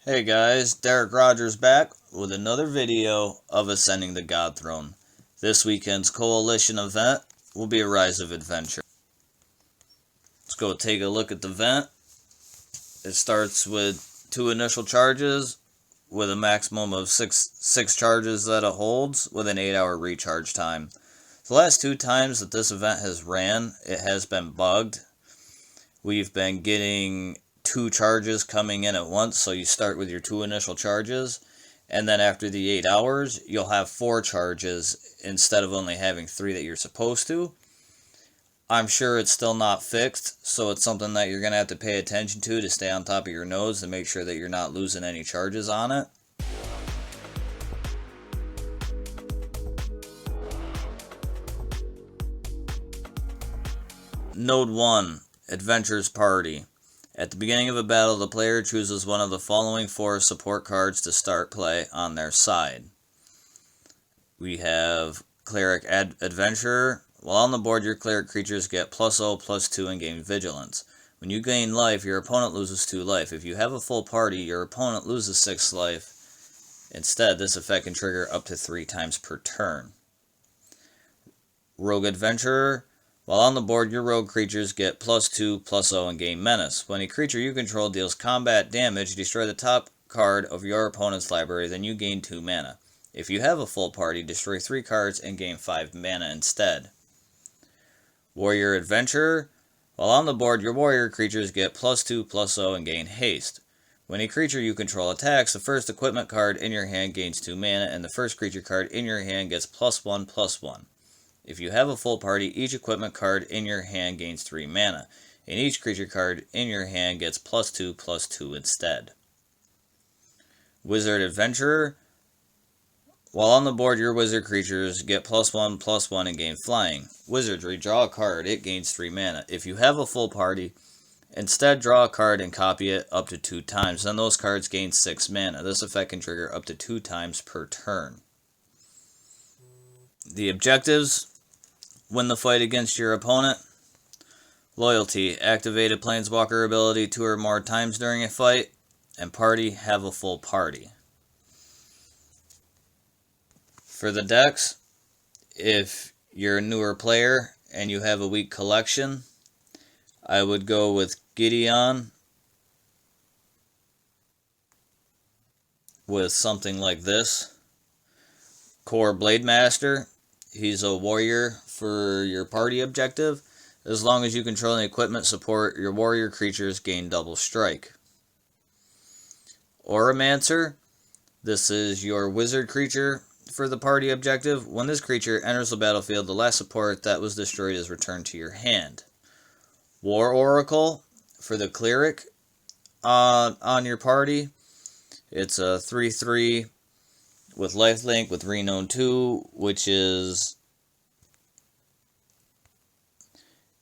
Hey guys, Derek Rogers back with another video of Ascending the God Throne. This weekend's coalition event will be a Rise of Adventure. Let's go take a look at the event. It starts with 2 initial charges with a maximum of six charges that it holds with an 8-hour recharge time. The last 2 times that this event has ran, it has been bugged. We've been getting 2 charges coming in at once, so you start with your 2 initial charges, and then after the 8 hours, you'll have 4 charges instead of only having 3 that you're supposed to. I'm sure it's still not fixed, so it's something that you're going to have to pay attention to stay on top of your nose to make sure that you're not losing any charges on it. Node 1, Adventurer's Party. At the beginning of a battle, the player chooses one of the following 4 support cards to start play on their side. We have Cleric Adventurer. While on the board, your cleric creatures get +0/+2 and gain vigilance. When you gain life, your opponent loses 2 life. If you have a full party, your opponent loses 6 life. Instead, this effect can trigger up to 3 times per turn. Rogue Adventurer. While on the board, your rogue creatures get +2/+0 and gain menace. When a creature you control deals combat damage, destroy the top card of your opponent's library, then you gain 2 mana. If you have a full party, destroy 3 cards and gain 5 mana instead. Warrior Adventurer. While on the board, your warrior creatures get +2/+0 and gain haste. When a creature you control attacks, the first equipment card in your hand gains 2 mana, and the first creature card in your hand gets +1/+1. If you have a full party, each equipment card in your hand gains 3 mana, and each creature card in your hand gets +2/+2 instead. Wizard Adventurer. While on the board, your wizard creatures get +1/+1 and gain flying. Wizardry, draw a card, it gains 3 mana. If you have a full party, instead draw a card and copy it up to 2 times, then those cards gain 6 mana. This effect can trigger up to 2 times per turn. The objectives: win the fight against your opponent. Loyalty, activate a Planeswalker ability 2 or more times during a fight. And party, have a full party. For the decks, if you're a newer player and you have a weak collection, I would go with Gideon with something like this. Core Blademaster, he's a warrior for your party objective. As long as you control the equipment support, your warrior creatures gain double strike. Auramancer, this is your wizard creature for the party objective. When this creature enters the battlefield, the last support that was destroyed is returned to your hand. War Oracle, for the cleric on your party. It's a 3/3 with lifelink with Renown 2, which is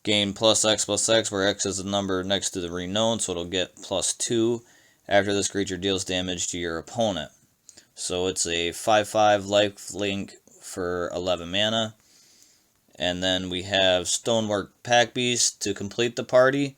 gain +X/+X, where X is the number next to the Renown, so it'll get +2 after this creature deals damage to your opponent. So it's a 5/5 lifelink for 11 mana. And then we have Stonework Pack Beast to complete the party.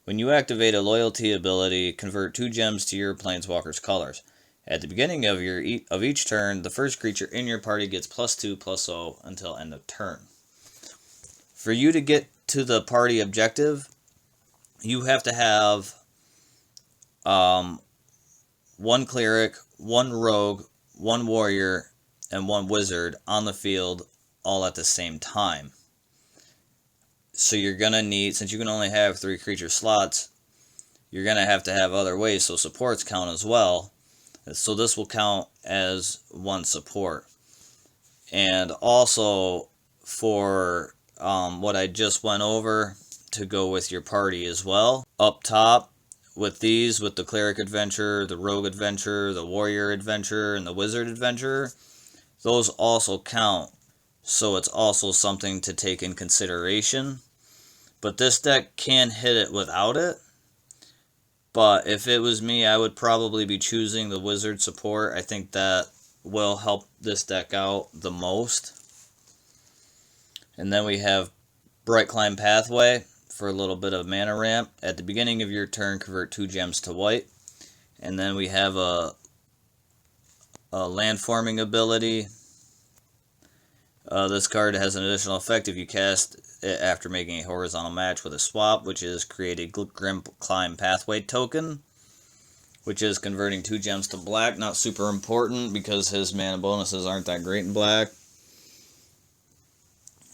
When you activate a loyalty ability, convert 2 gems to your Planeswalker's colors. At the beginning of each turn, the first creature in your party gets +2/+0 until end of turn. For you to get to the party objective, you have to have 1 cleric, 1 rogue, 1 warrior, and 1 wizard on the field all at the same time. So you're going to need, since you can only have 3 creature slots, you're going to have other ways, so supports count as well. So this will count as 1 support. And also for what I just went over to go with your party as well. Up top with these, with the Cleric Adventurer, the Rogue Adventurer, the Warrior Adventurer, and the Wizard Adventurer, those also count. So it's also something to take in consideration. But this deck can hit it without it. But if it was me, I would probably be choosing the Wizard support. I think that will help this deck out the most. And then we have Bright Climb Pathway for a little bit of mana ramp. At the beginning of your turn, convert 2 gems to white. And then we have a landforming ability. This card has an additional effect if you cast it after making a horizontal match with a swap, which is create a Grim Climb Pathway token, which is converting 2 gems to black. Not super important because his mana bonuses aren't that great in black.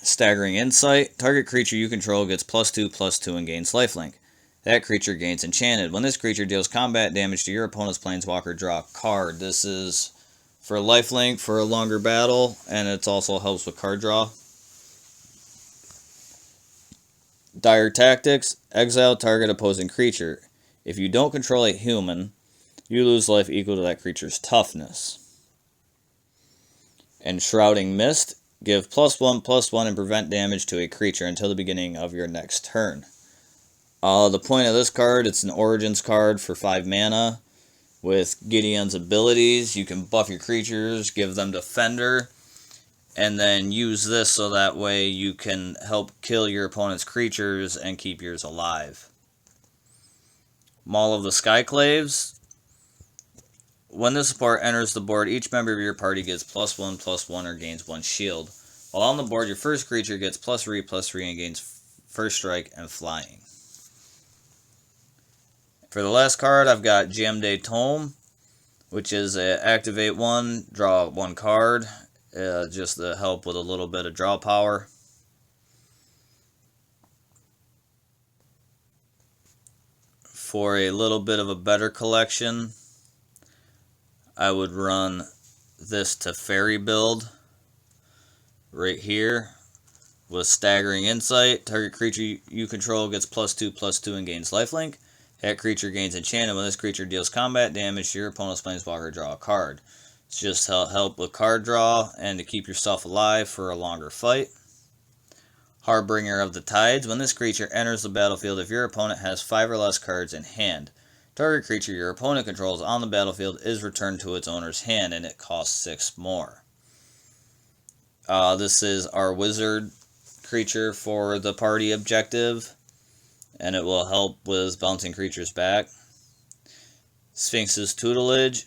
Staggering Insight. Target creature you control gets +2/+2 and gains lifelink. That creature gains Enchanted. When this creature deals combat damage to your opponent's planeswalker, draw a card. This is for lifelink for a longer battle, and it also helps with card draw. Dire Tactics. Exile target opposing creature. If you don't control a human, you lose life equal to that creature's toughness. Enshrouding Mist. Give +1/+1 and prevent damage to a creature until the beginning of your next turn. The point of this card, it's an Origins card for 5 mana. With Gideon's abilities, you can buff your creatures, give them Defender, and then use this so that way you can help kill your opponent's creatures and keep yours alive. Maul of the Skyclaves. When this support enters the board, each member of your party gets +1/+1 or gains 1 shield. While on the board, your first creature gets +3/+3 and gains first strike and flying. For the last card, I've got Jam-Day Tome, which is activate 1, draw 1 card, just to help with a little bit of draw power. For a little bit of a better collection, I would run this Teferi build right here with Staggering Insight. Target creature you control gets +2/+2 and gains lifelink. That creature gains Enchanted. When this creature deals combat damage to your opponent's planeswalker, draw a card. It's just to help with card draw and to keep yourself alive for a longer fight. Harbinger of the Tides. When this creature enters the battlefield, if your opponent has 5 or less cards in hand, target creature your opponent controls on the battlefield is returned to its owner's hand, and it costs 6 more. This is our wizard creature for the party objective, and it will help with bouncing creatures back. Sphinx's Tutelage.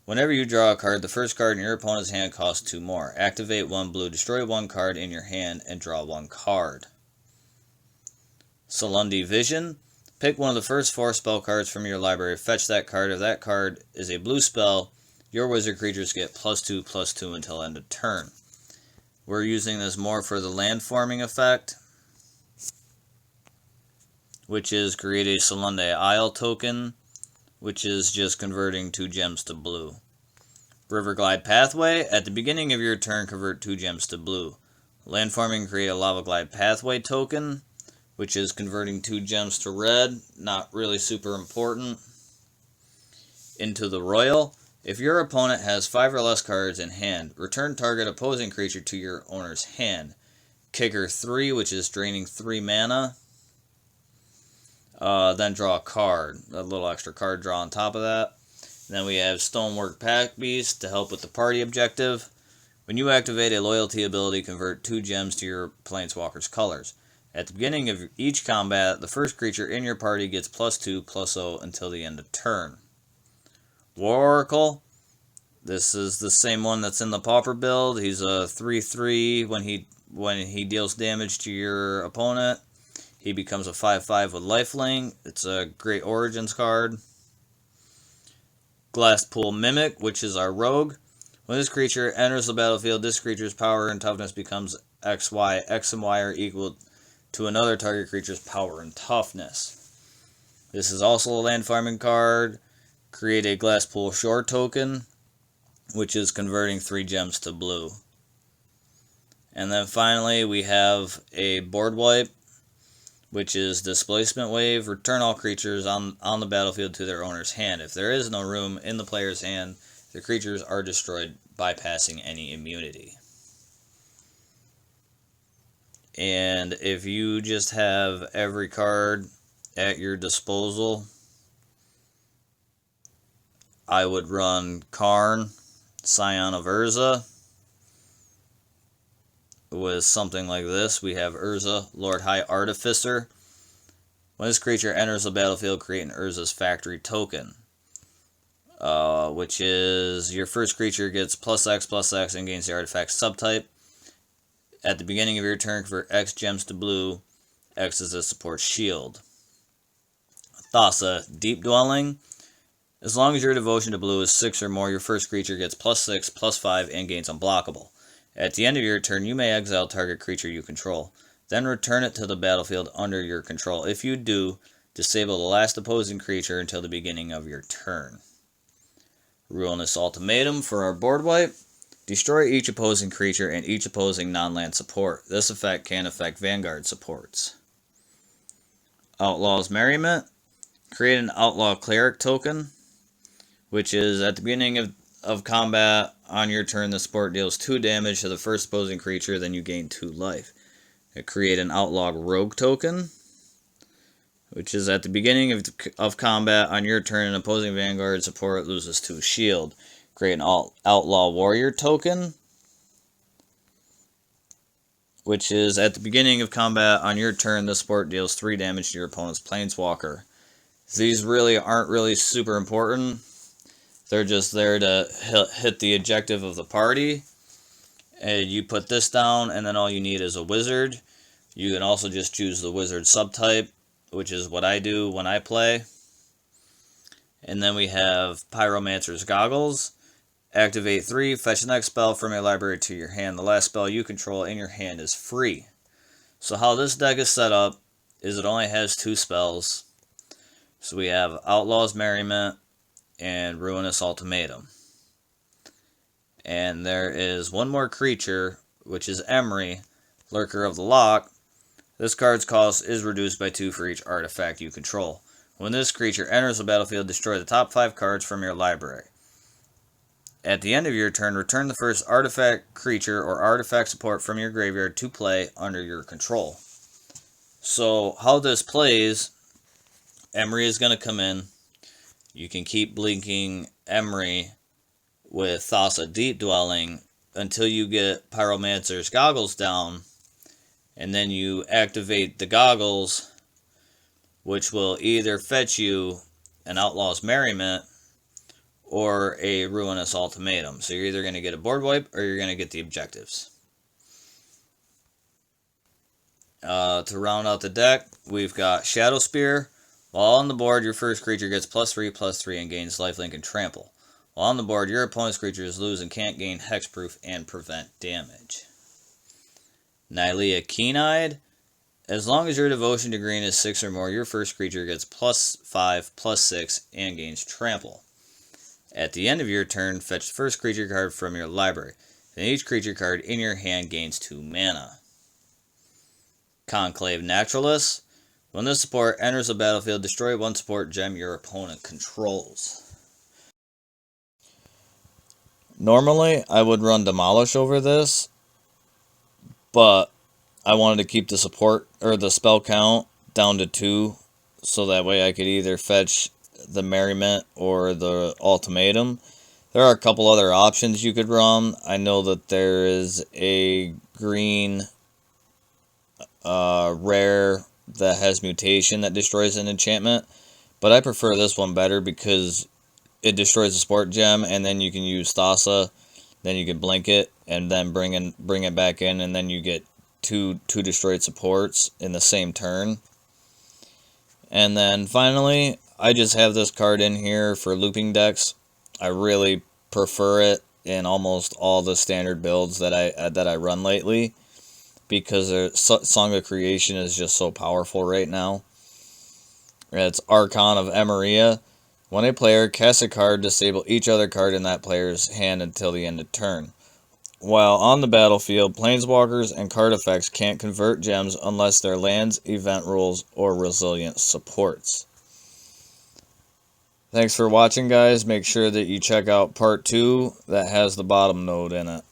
Whenever you draw a card, the first card in your opponent's hand costs 2 more. Activate 1 blue, destroy 1 card in your hand, and draw 1 card. Salundi Vision. Pick one of the first 4 spell cards from your library, fetch that card. If that card is a blue spell, your wizard creatures get +2/+2 until end of turn. We're using this more for the landforming effect, which is create a Salundi Isle token, which is just converting 2 gems to blue. Riverglide Pathway. At the beginning of your turn, convert 2 gems to blue. Landforming, create a Lava Glide Pathway token, which is converting 2 gems to red. Not really super important. Into the Royal. If your opponent has 5 or less cards in hand, return target opposing creature to your owner's hand. Kicker 3, which is draining 3 mana. Then draw a card. A little extra card draw on top of that. And then we have Stonework Pack Beast to help with the party objective. When you activate a loyalty ability, convert 2 gems to your planeswalker's colors. At the beginning of each combat, the first creature in your party gets +2/+0 until the end of turn. War Oracle. This is the same one that's in the Pauper build. He's a 3/3. When he deals damage to your opponent, he becomes a 5/5 with lifelink. It's a great Origins card. Glasspool Mimic, which is our rogue. When this creature enters the battlefield, this creature's power and toughness becomes XY. X and Y are equal to another target creature's power and toughness. This is also a land farming card. Create a Glasspool Shore token, which is converting 3 gems to blue. And then finally we have a board wipe, which is Displacement Wave. Return all creatures on the battlefield to their owner's hand. If there is no room in the player's hand, the creatures are destroyed, bypassing any immunity. And if you just have every card at your disposal, I would run Karn, Scion of Urza. With something like this, we have Urza, Lord High Artificer. When this creature enters the battlefield, create an Urza's Factory token. which is your first creature gets +X/+X and gains the artifact subtype. At the beginning of your turn, convert X gems to blue. X is a support shield. Thassa, Deep Dwelling. As long as your devotion to blue is 6 or more, your first creature gets +6/+5 and gains unblockable. At the end of your turn, you may exile target creature you control. Then return it to the battlefield under your control. If you do, disable the last opposing creature until the beginning of your turn. Ruinous Ultimatum for our board wipe. Destroy each opposing creature and each opposing non-land support. This effect can affect Vanguard supports. Outlaw's Merriment. Create an Outlaw Cleric token, which is at the beginning of combat on your turn, the support deals 2 damage to the first opposing creature, then you gain 2 life. Create an Outlaw Rogue token, which is at the beginning of combat on your turn, an opposing Vanguard support loses 2 shield. Create an Outlaw Warrior token, which is at the beginning of combat on your turn, the support deals 3 damage to your opponent's Planeswalker. These really aren't super important. They're just there to hit the objective of the party. And you put this down, and then all you need is a wizard. You can also just choose the wizard subtype, which is what I do when I play. And then we have Pyromancer's Goggles. Activate 3, fetch the next spell from your library to your hand. The last spell you control in your hand is free. So how this deck is set up is it only has 2 spells. So we have Outlaw's Merriment and Ruinous Ultimatum. And there is one more creature, which is Emery, Lurker of the Loch. This card's cost is reduced by 2 for each artifact you control. When this creature enters the battlefield, destroy the top 5 cards from your library. At the end of your turn, return the first artifact creature or artifact support from your graveyard to play under your control. So how this plays, Emery is going to come in. You can keep blinking Emery with Thassa Deep Dwelling until you get Pyromancer's Goggles down, and then you activate the Goggles, which will either fetch you an Outlaw's Merriment or a Ruinous Ultimatum. So you're either going to get a board wipe or you're going to get the objectives. To round out the deck, we've got Shadow Spear. While on the board, your first creature gets +3/+3 and gains lifelink and trample. While on the board, your opponent's creatures lose and can't gain hexproof and prevent damage. Nylea Keen-Eyed. As long as your devotion to green is 6 or more, your first creature gets +5/+6 and gains trample. At the end of your turn, fetch the first creature card from your library. Then each creature card in your hand gains 2 mana. Conclave Naturalist. When this support enters the battlefield, destroy 1 support gem your opponent controls. Normally, I would run Demolish over this, but I wanted to keep the support or the spell count down to 2, so that way I could either fetch the Merriment or the Ultimatum. There are a couple other options you could run. I know that there is a green rare that has mutation that destroys an enchantment, but I prefer this one better because it destroys a support gem, and then you can use Thassa, then you can blink it, and then bring it back in, and then you get two destroyed supports in the same turn. And then finally, I just have this card in here for looping decks. I really prefer it in almost all the standard builds that I run lately, because Song of Creation is just so powerful right now. It's Archon of Emeria. When a player casts a card, disable each other card in that player's hand until the end of turn. While on the battlefield, Planeswalkers and card effects can't convert gems unless they're lands, event rules, or resilient supports. Thanks for watching, guys. Make sure that you check out part 2 that has the bottom node in it.